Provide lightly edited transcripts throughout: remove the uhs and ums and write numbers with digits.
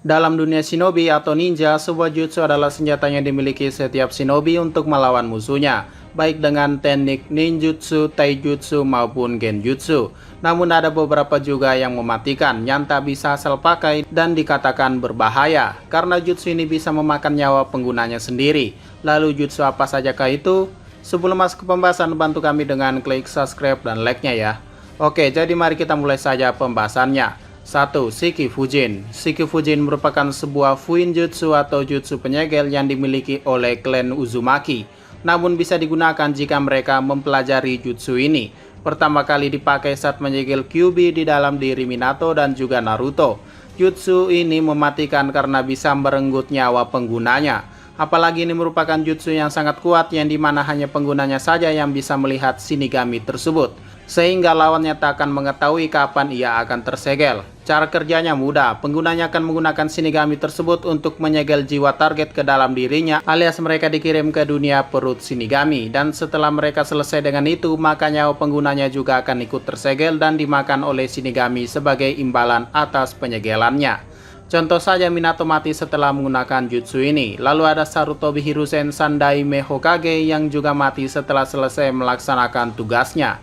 Dalam dunia shinobi atau ninja, sebuah jutsu adalah senjata yang dimiliki setiap shinobi untuk melawan musuhnya, baik dengan teknik ninjutsu, taijutsu, maupun genjutsu. Namun ada beberapa juga yang mematikan, yang tak bisa asal pakai dan dikatakan berbahaya, karena jutsu ini bisa memakan nyawa penggunanya sendiri. Lalu jutsu apa sajakah itu? Sebelum masuk ke pembahasan, bantu kami dengan klik subscribe dan like-nya ya. Oke, jadi mari kita mulai saja pembahasannya. 1. Shiki Fujin. Shiki Fujin merupakan sebuah fuinjutsu atau jutsu penyegel yang dimiliki oleh klan Uzumaki. Namun bisa digunakan jika mereka mempelajari jutsu ini. Pertama kali dipakai saat menyegel Kyuubi di dalam diri Minato dan juga Naruto. Jutsu ini mematikan karena bisa merenggut nyawa penggunanya. Apalagi ini merupakan jutsu yang sangat kuat yang dimana hanya penggunanya saja yang bisa melihat shinigami tersebut. Sehingga lawannya tak akan mengetahui kapan ia akan tersegel. Cara kerjanya mudah, penggunanya akan menggunakan shinigami tersebut untuk menyegel jiwa target ke dalam dirinya, alias mereka dikirim ke dunia perut shinigami. Dan setelah mereka selesai dengan itu, maka nyawa penggunanya juga akan ikut tersegel dan dimakan oleh shinigami sebagai imbalan atas penyegelannya. Contoh saja Minato mati setelah menggunakan jutsu ini. Lalu ada Sarutobi Hiruzen Sandaime Hokage yang juga mati setelah selesai melaksanakan tugasnya.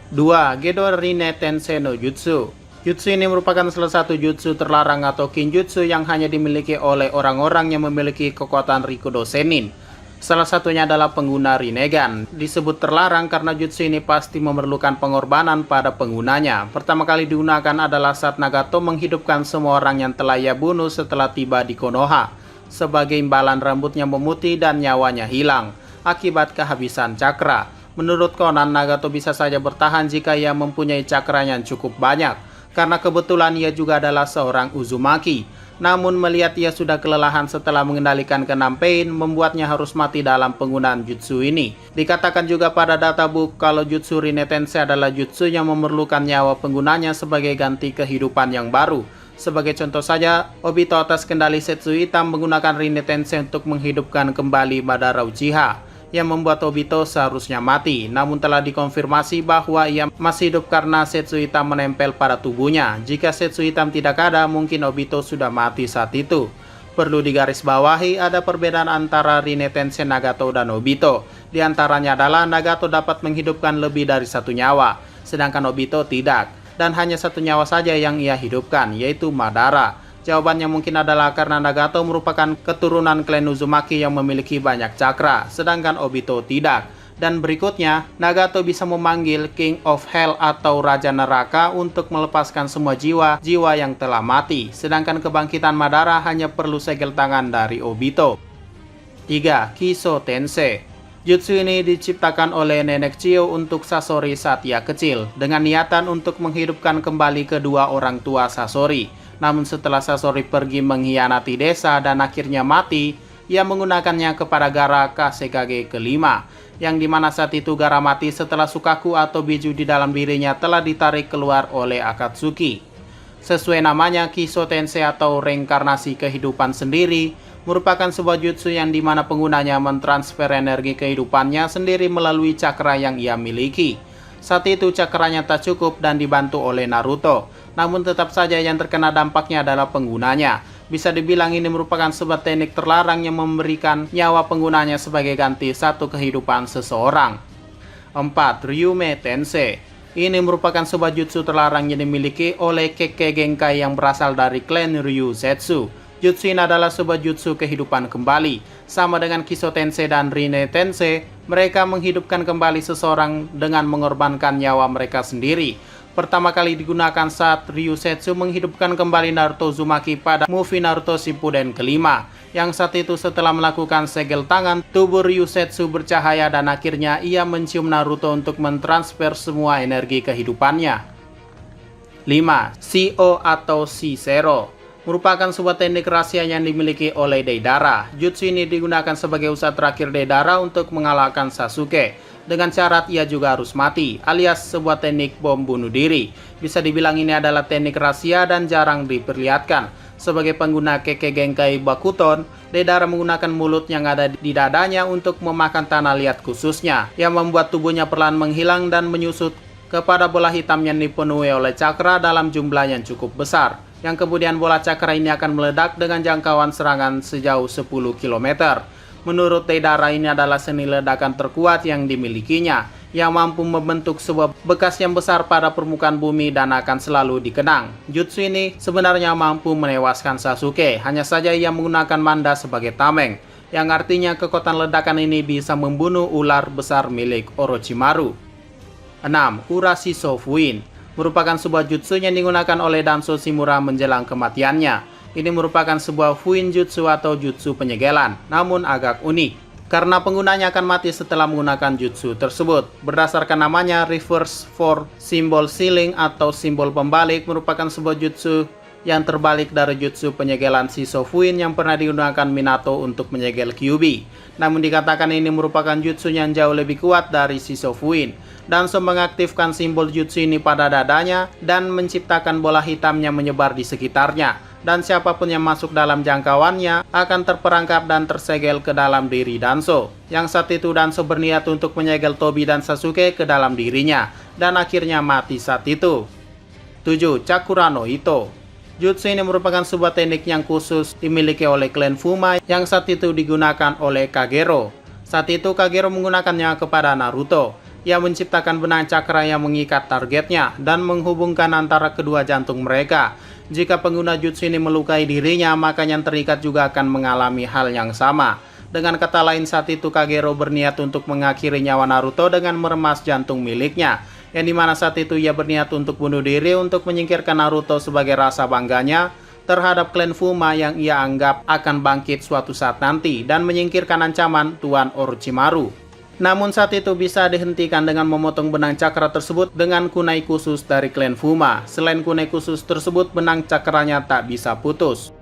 2. Gedo Rine Tensei no Jutsu. Jutsu ini merupakan salah satu jutsu terlarang atau kinjutsu yang hanya dimiliki oleh orang-orang yang memiliki kekuatan Rikudo Senin. Salah satunya adalah pengguna Rinnegan. Disebut terlarang karena jutsu ini pasti memerlukan pengorbanan pada penggunanya. Pertama kali digunakan adalah saat Nagato menghidupkan semua orang yang telah ia bunuh setelah tiba di Konoha. Sebagai imbalan rambutnya memutih dan nyawanya hilang akibat kehabisan cakra. Menurut Conan, Nagato bisa saja bertahan jika ia mempunyai cakra yang cukup banyak, karena kebetulan ia juga adalah seorang Uzumaki. Namun melihat ia sudah kelelahan setelah mengendalikan ke-6 pain, membuatnya harus mati dalam penggunaan jutsu ini. Dikatakan juga pada databook kalau jutsu Rinne Tensei adalah jutsu yang memerlukan nyawa penggunanya sebagai ganti kehidupan yang baru. Sebagai contoh saja, Obito atas kendali Setsu Hitam menggunakan Rinne Tensei untuk menghidupkan kembali Madara Uchiha, yang membuat Obito seharusnya mati, namun telah dikonfirmasi bahwa ia masih hidup karena Setsu Hitam menempel pada tubuhnya. Jika Setsu Hitam tidak ada, mungkin Obito sudah mati saat itu. Perlu digarisbawahi ada perbedaan antara Rinne Tensei Nagato dan Obito. Di antaranya adalah Nagato dapat menghidupkan lebih dari satu nyawa, sedangkan Obito tidak, dan hanya satu nyawa saja yang ia hidupkan, yaitu Madara. Jawabannya mungkin adalah karena Nagato merupakan keturunan klan Uzumaki yang memiliki banyak cakra, sedangkan Obito tidak. Dan berikutnya, Nagato bisa memanggil King of Hell atau Raja Neraka untuk melepaskan semua jiwa yang telah mati, sedangkan kebangkitan Madara hanya perlu segel tangan dari Obito. 3. Kiso Tensei. Jutsu ini diciptakan oleh Nenek Chio untuk Sasori saat ia kecil, dengan niatan untuk menghidupkan kembali kedua orang tua Sasori. Namun setelah Sasori pergi mengkhianati desa dan akhirnya mati, ia menggunakannya kepada Gaara Kashekage kelima, yang dimana saat itu Gaara mati setelah Sukaku atau biju di dalam dirinya telah ditarik keluar oleh Akatsuki. Sesuai namanya, Kiso Tensei atau reinkarnasi kehidupan sendiri merupakan sebuah jutsu yang dimana penggunanya mentransfer energi kehidupannya sendiri melalui cakra yang ia miliki. Saat itu cakranya tak cukup dan dibantu oleh Naruto, namun tetap saja yang terkena dampaknya adalah penggunanya. Bisa dibilang ini merupakan sebuah teknik terlarang yang memberikan nyawa penggunanya sebagai ganti satu kehidupan seseorang. 4. Ryume Tensei. Ini merupakan sebuah jutsu terlarang yang dimiliki oleh Kekkei Genkai yang berasal dari klan Ryuzetsu. Jutsu ini adalah sebuah jutsu kehidupan kembali. Sama dengan Kiso Tensei dan Rinne Tensei, mereka menghidupkan kembali seseorang dengan mengorbankan nyawa mereka sendiri. Pertama kali digunakan saat Ryuzetsu menghidupkan kembali Naruto Uzumaki pada movie Naruto Shippuden kelima, yang saat itu setelah melakukan segel tangan, tubuh Ryuzetsu bercahaya dan akhirnya ia mencium Naruto untuk mentransfer semua energi kehidupannya. 5. Shio atau Shizero merupakan sebuah teknik rahasia yang dimiliki oleh Deidara. Jutsu ini digunakan sebagai usaha terakhir Deidara untuk mengalahkan Sasuke, dengan syarat ia juga harus mati, alias sebuah teknik bom bunuh diri. Bisa dibilang ini adalah teknik rahasia dan jarang diperlihatkan. Sebagai pengguna Kekkei Genkai Bakuton, Deidara menggunakan mulut yang ada di dadanya untuk memakan tanah liat khususnya, yang membuat tubuhnya perlahan menghilang dan menyusut kepada bola hitam yang dipenuhi oleh cakra dalam jumlah yang cukup besar. yang kemudian bola cakra ini akan meledak dengan jangkauan serangan sejauh 10 km. Menurut Deidara, ini adalah seni ledakan terkuat yang dimilikinya, yang mampu membentuk sebuah bekas yang besar pada permukaan bumi dan akan selalu dikenang. Jutsu ini sebenarnya mampu menewaskan Sasuke, hanya saja ia menggunakan Manda sebagai tameng, yang artinya kekuatan ledakan ini bisa membunuh ular besar milik Orochimaru. 6. Urashiso Fuin merupakan sebuah jutsu yang digunakan oleh Danzo Shimura menjelang kematiannya. Ini merupakan sebuah Fuin Jutsu atau jutsu penyegelan, namun agak unik karena penggunanya akan mati setelah menggunakan jutsu tersebut. Berdasarkan namanya, Reverse for Symbol Sealing atau simbol pembalik merupakan sebuah jutsu yang terbalik dari jutsu penyegelan Shiso Fuin yang pernah digunakan Minato untuk menyegel Kyuubi. Namun dikatakan ini merupakan jutsu yang jauh lebih kuat dari Shiso Fuin. Danzo mengaktifkan simbol jutsu ini pada dadanya dan menciptakan bola hitamnya menyebar di sekitarnya. Dan siapapun yang masuk dalam jangkauannya akan terperangkap dan tersegel ke dalam diri Danzo. Yang saat itu Danzo berniat untuk menyegel Tobi dan Sasuke ke dalam dirinya, dan akhirnya mati saat itu. 7. Chakura no Ito. Jutsu ini merupakan sebuah teknik yang khusus dimiliki oleh klan Fuma yang saat itu digunakan oleh Kagero. Saat itu Kagero menggunakannya kepada Naruto. Ia menciptakan benang cakra yang mengikat targetnya dan menghubungkan antara kedua jantung mereka. Jika pengguna jutsu ini melukai dirinya, maka yang terikat juga akan mengalami hal yang sama. Dengan kata lain, saat itu Kagero berniat untuk mengakhiri nyawa Naruto dengan meremas jantung miliknya, yang dimana saat itu ia berniat untuk bunuh diri untuk menyingkirkan Naruto sebagai rasa bangganya terhadap klan Fuma yang ia anggap akan bangkit suatu saat nanti dan menyingkirkan ancaman Tuan Orochimaru. Namun saat itu bisa dihentikan dengan memotong benang cakra tersebut dengan kunai khusus dari klan Fuma. Selain kunai khusus tersebut, benang cakranya tak bisa putus.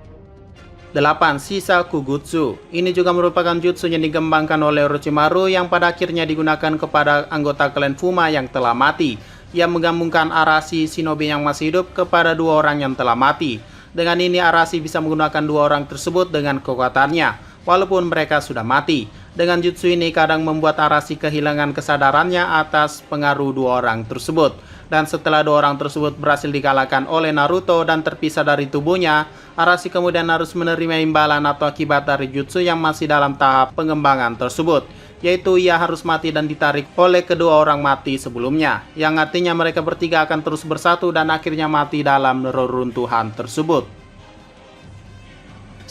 8. Sisa Kugutsu. Ini juga merupakan jutsu yang dikembangkan oleh Orochimaru yang pada akhirnya digunakan kepada anggota klan Fuma yang telah mati. Ia menggabungkan Arashi Shinobi yang masih hidup kepada dua orang yang telah mati. Dengan ini Arashi bisa menggunakan dua orang tersebut dengan kekuatannya, walaupun mereka sudah mati. Dengan jutsu ini kadang membuat Arashi kehilangan kesadarannya atas pengaruh dua orang tersebut. Dan setelah dua orang tersebut berhasil dikalahkan oleh Naruto dan terpisah dari tubuhnya, Arashi kemudian harus menerima imbalan atau akibat dari jutsu yang masih dalam tahap pengembangan tersebut, yaitu ia harus mati dan ditarik oleh kedua orang mati sebelumnya, yang artinya mereka bertiga akan terus bersatu dan akhirnya mati dalam reruntuhan tersebut.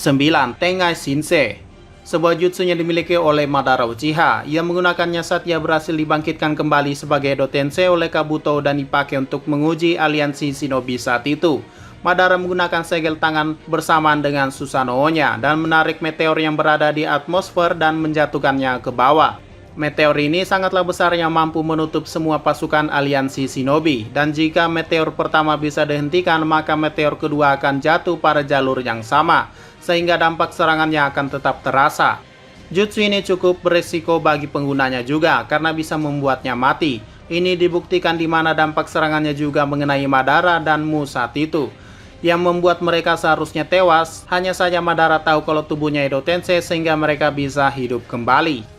9. Tengai Shinsei. Sebuah jutsu yang dimiliki oleh Madara Uchiha. Ia menggunakannya saat ia berhasil dibangkitkan kembali sebagai Edo Tensei oleh Kabuto dan dipakai untuk menguji aliansi shinobi saat itu. Madara menggunakan segel tangan bersamaan dengan Susanoo-nya dan menarik meteor yang berada di atmosfer dan menjatuhkannya ke bawah. Meteor ini sangatlah besar yang mampu menutup semua pasukan aliansi shinobi, dan jika meteor pertama bisa dihentikan, maka meteor kedua akan jatuh pada jalur yang sama, sehingga dampak serangannya akan tetap terasa. Jutsu ini cukup beresiko bagi penggunanya juga, karena bisa membuatnya mati. Ini dibuktikan di mana dampak serangannya juga mengenai Madara dan Mu saat itu, yang membuat mereka seharusnya tewas. Hanya saja Madara tahu kalau tubuhnya Edo Tensei sehingga mereka bisa hidup kembali.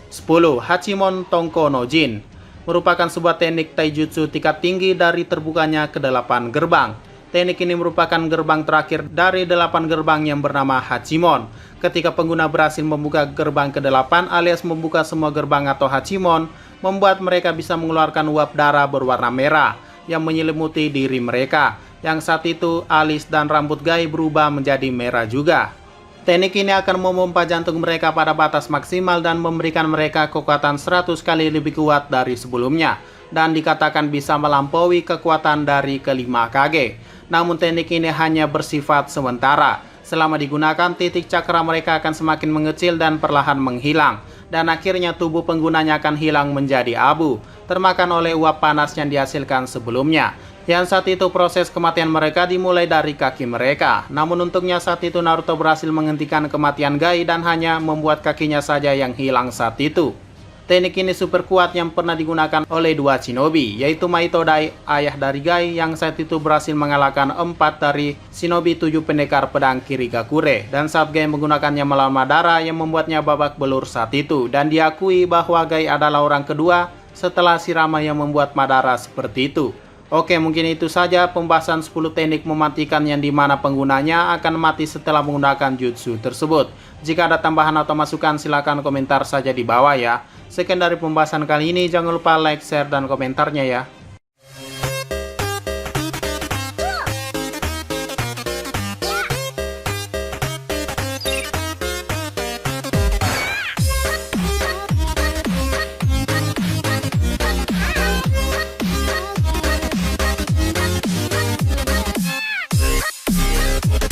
10. Hachimon Tongko no Jin merupakan sebuah teknik taijutsu tingkat tinggi dari terbukanya ke-8 gerbang. Teknik ini merupakan gerbang terakhir dari 8 gerbang yang bernama Hachimon. Ketika pengguna berhasil membuka gerbang ke-8 alias membuka semua gerbang atau Hachimon, membuat mereka bisa mengeluarkan uap darah berwarna merah yang menyelimuti diri mereka, yang saat itu alis dan rambut Gai berubah menjadi merah juga. Teknik ini akan memompa jantung mereka pada batas maksimal dan memberikan mereka kekuatan 100 kali lebih kuat dari sebelumnya, dan dikatakan bisa melampaui kekuatan dari kelima Kage. Namun teknik ini hanya bersifat sementara. Selama digunakan, titik cakra mereka akan semakin mengecil dan perlahan menghilang, dan akhirnya tubuh penggunanya akan hilang menjadi abu, termakan oleh uap panas yang dihasilkan sebelumnya. Yang saat itu proses kematian mereka dimulai dari kaki mereka. Namun untungnya saat itu Naruto berhasil menghentikan kematian Gai dan hanya membuat kakinya saja yang hilang saat itu. Teknik ini super kuat yang pernah digunakan oleh dua shinobi, yaitu Maito Dai, ayah dari Gai, yang saat itu berhasil mengalahkan 4 dari shinobi 7 pendekar pedang Kirigakure. Dan saat Gai menggunakannya melawan Madara yang membuatnya babak belur saat itu. Dan diakui bahwa Gai adalah orang kedua setelah Shirama yang membuat Madara seperti itu. Oke, mungkin itu saja pembahasan 10 teknik mematikan yang dimana penggunanya akan mati setelah menggunakan jutsu tersebut. Jika ada tambahan atau masukan silahkan komentar saja di bawah ya. Sekian dari pembahasan kali ini, jangan lupa like, share, dan komentarnya ya.